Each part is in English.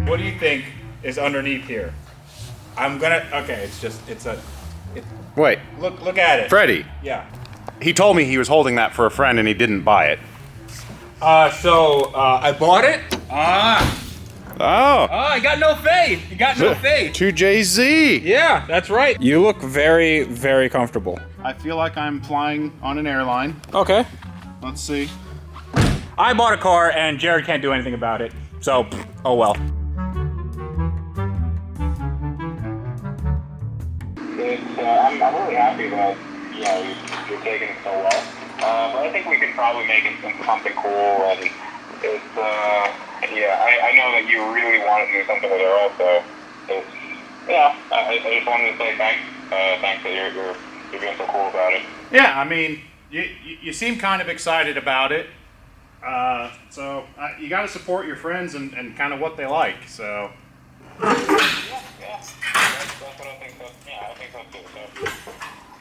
What do you think is underneath here? Okay, Wait. Look at it. Freddie. Yeah. He told me he was holding that for a friend and he didn't buy it. I bought it. Oh. I got no faith. You got no faith. 2JZ. Yeah, that's right. You look very, very comfortable. I feel like I'm flying on an airline. Okay. Let's see. I bought a car and Jared can't do anything about it. So, oh well. I'm really happy that, you know, you're taking it so well. But I think we could probably make it into something cool, and it's, I know that you really want to do something with Earl, so it's, I just wanted to say thanks that you're being so cool about it. Yeah, I mean, you seem kind of excited about it. So you got to support your friends and kind of what they like, so. Yeah. That's what I think. I think so too. So,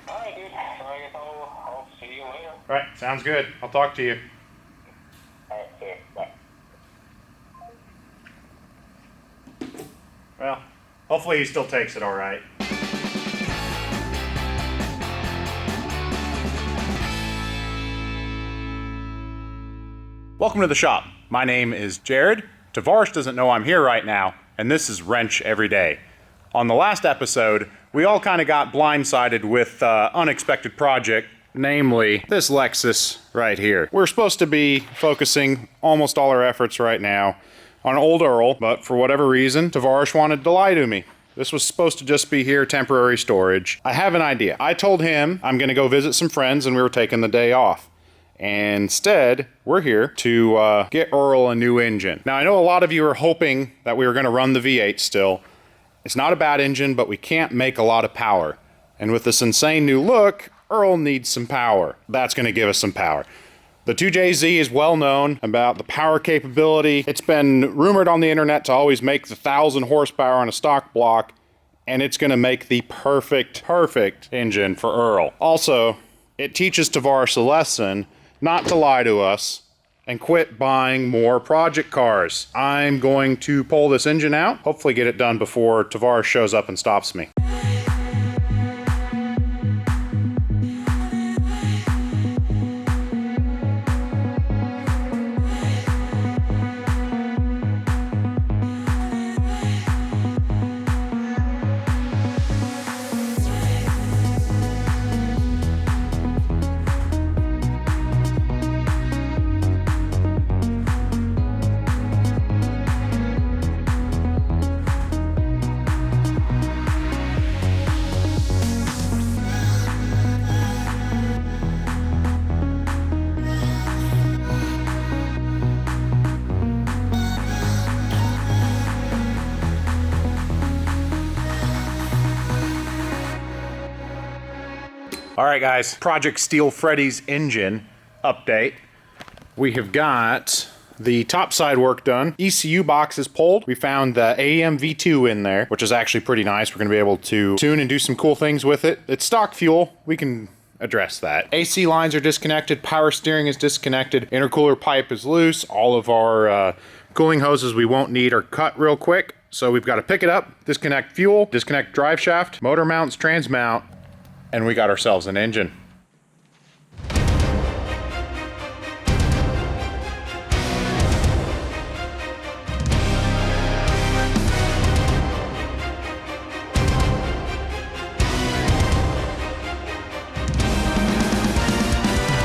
all right, dude. So I guess I'll see you later. All right, sounds good. I'll talk to you. All right, see you. Bye. Well, hopefully he still takes it all right. Welcome to the shop. My name is Jared. Tavarish doesn't know I'm here right now, and this is Wrench Every Day. On the last episode, we all kind of got blindsided with unexpected project, namely this Lexus right here. We're supposed to be focusing almost all our efforts right now on old Earl, but for whatever reason, Tavarish wanted to lie to me. This was supposed to just be here, temporary storage. I have an idea. I told him I'm gonna go visit some friends and we were taking the day off. And instead, we're here to get Earl a new engine. Now, I know a lot of you are hoping that we were gonna run the V8 still. It's not a bad engine, but we can't make a lot of power. And with this insane new look, Earl needs some power. That's gonna give us some power. The 2JZ is well known about the power capability. It's been rumored on the internet to always make the 1,000 horsepower on a stock block, and it's gonna make the perfect engine for Earl. Also, it teaches Tavarish a lesson not to lie to us and quit buying more project cars. I'm going to pull this engine out, hopefully get it done before Tavarish shows up and stops me. All right, guys, Project Steel Freddy's engine update. We have got the top side work done. ECU box is pulled. We found the AM V2 in there, which is actually pretty nice. We're gonna be able to tune and do some cool things with it. It's stock fuel. We can address that. AC lines are disconnected. Power steering is disconnected. Intercooler pipe is loose. All of our cooling hoses we won't need are cut real quick. So we've got to pick it up, disconnect fuel, disconnect drive shaft, motor mounts, trans mount, and we got ourselves an engine.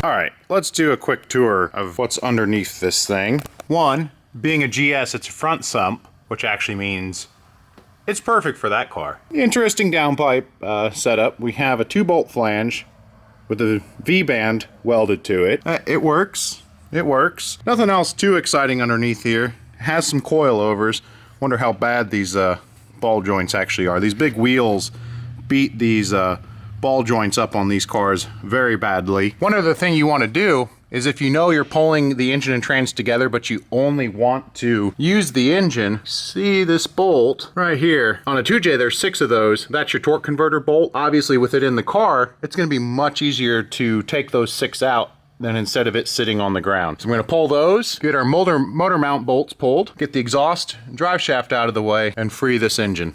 All right, let's do a quick tour of what's underneath this thing. One, being a GS, it's a front sump, which actually means it's perfect for that car. Interesting downpipe setup. We have a 2-bolt flange with a V-band welded to it. It works. It works. Nothing else too exciting underneath here. It has some coilovers. Wonder how bad these ball joints actually are. These big wheels beat these ball joints up on these cars very badly. One other thing you want to do is if you know you're pulling the engine and trans together, but you only want to use the engine, see this bolt right here. On a 2J, there's 6 of those. That's your torque converter bolt. Obviously, with it in the car, it's going to be much easier to take those 6 out than instead of it sitting on the ground. So I'm going to pull those, get our motor mount bolts pulled, get the exhaust and drive shaft out of the way, and free this engine.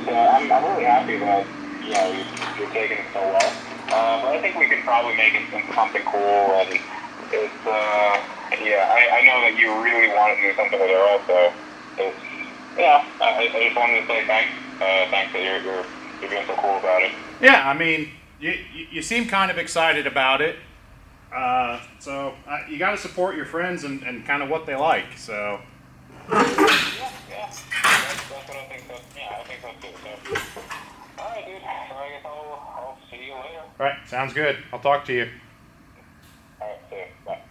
I'm really happy that, you know, you're taking it so well. But I think we could probably make it something cool, and it's, yeah, I know that you really want to do something with Earl, so it's, yeah, I just wanted to say thanks. Thanks that you're being so cool about it. Yeah, I mean, you seem kind of excited about it. So you got to support your friends and kind of what they like, so. Yeah. That's what I think. I think so too. So. All right, dude. So I guess I'll see you later. All right, sounds good. I'll talk to you. All right, see you. Bye.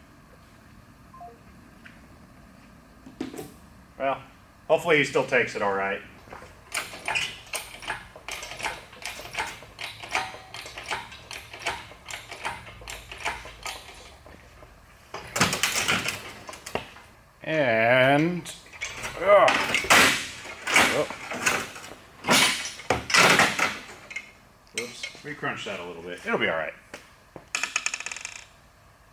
Well, hopefully he still takes it all right. And whoops, recrunch that a little bit. It'll be all right.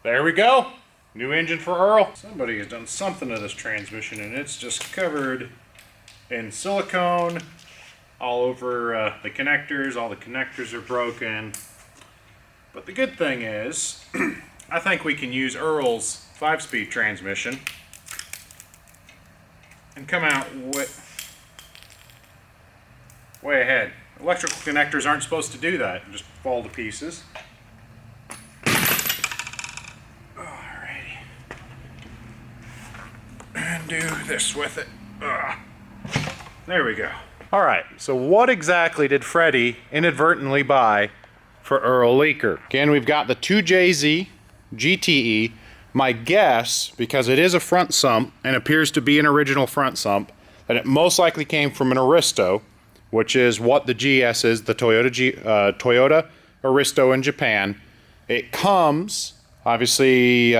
There we go. New engine for Earl. Somebody has done something to this transmission, and it's just covered in silicone all over the connectors. All the connectors are broken. But the good thing is, I think we can use Earl's 5-speed transmission and come out way ahead. Electrical connectors aren't supposed to do that. Just fall to pieces. Alrighty. And do this with it. There we go. Alright, so what exactly did Freddie inadvertently buy for Earl Leaker? Again, we've got the 2JZ GTE. My guess, because it is a front sump and appears to be an original front sump, that it most likely came from an Aristo, which is what the GS is, the Toyota Aristo in Japan. It comes, obviously,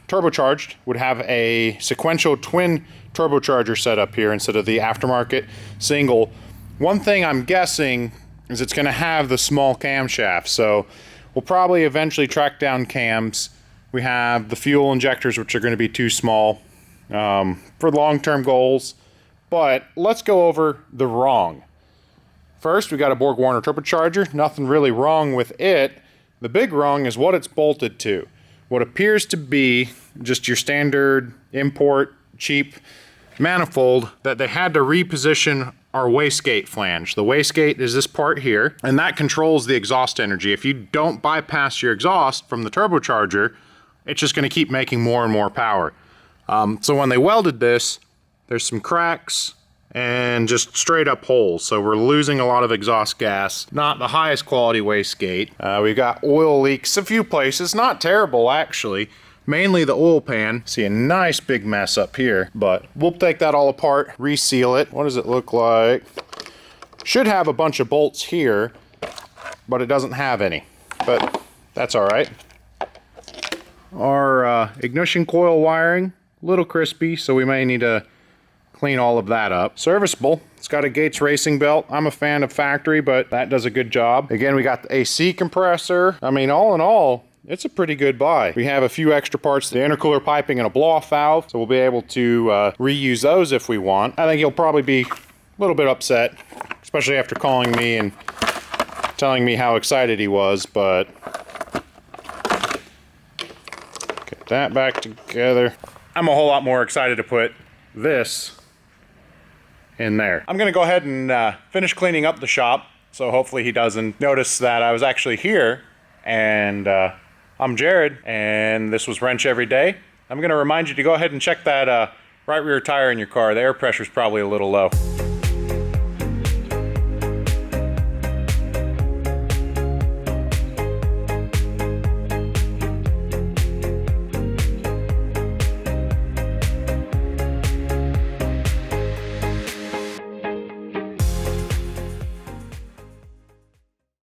turbocharged, would have a sequential twin turbocharger set up here instead of the aftermarket single. One thing I'm guessing is it's going to have the small camshaft, so we'll probably eventually track down cams. We have the fuel injectors, which are going to be too small for long-term goals. But let's go over the wrong. First, we got a Borg Warner turbocharger. Nothing really wrong with it. The big wrong is what it's bolted to. What appears to be just your standard import cheap manifold that they had to reposition our wastegate flange. The wastegate is this part here, and that controls the exhaust energy. If you don't bypass your exhaust from the turbocharger, it's just going to keep making more and more power. So when they welded this, there's some cracks and just straight up holes. So we're losing a lot of exhaust gas. Not the highest quality wastegate. We've got oil leaks a few places. Not terrible, actually. Mainly the oil pan. See a nice big mess up here. But we'll take that all apart, reseal it. What does it look like? Should have a bunch of bolts here, but it doesn't have any. But that's all right. Our ignition coil wiring, a little crispy, so we may need to clean all of that up. Serviceable. It's got a Gates racing belt. I'm a fan of factory, but that does a good job. Again, we got the AC compressor. I mean, all in all, it's a pretty good buy. We have a few extra parts, the intercooler piping and a blow-off valve, so we'll be able to reuse those if we want. I think he'll probably be a little bit upset, especially after calling me and telling me how excited he was, but get that back together. I'm a whole lot more excited to put this in there. I'm gonna go ahead and finish cleaning up the shop, so hopefully he doesn't notice that I was actually here. And I'm Jared, and this was Wrench Every Day. I'm gonna remind you to go ahead and check that right rear tire in your car. The air pressure's probably a little low.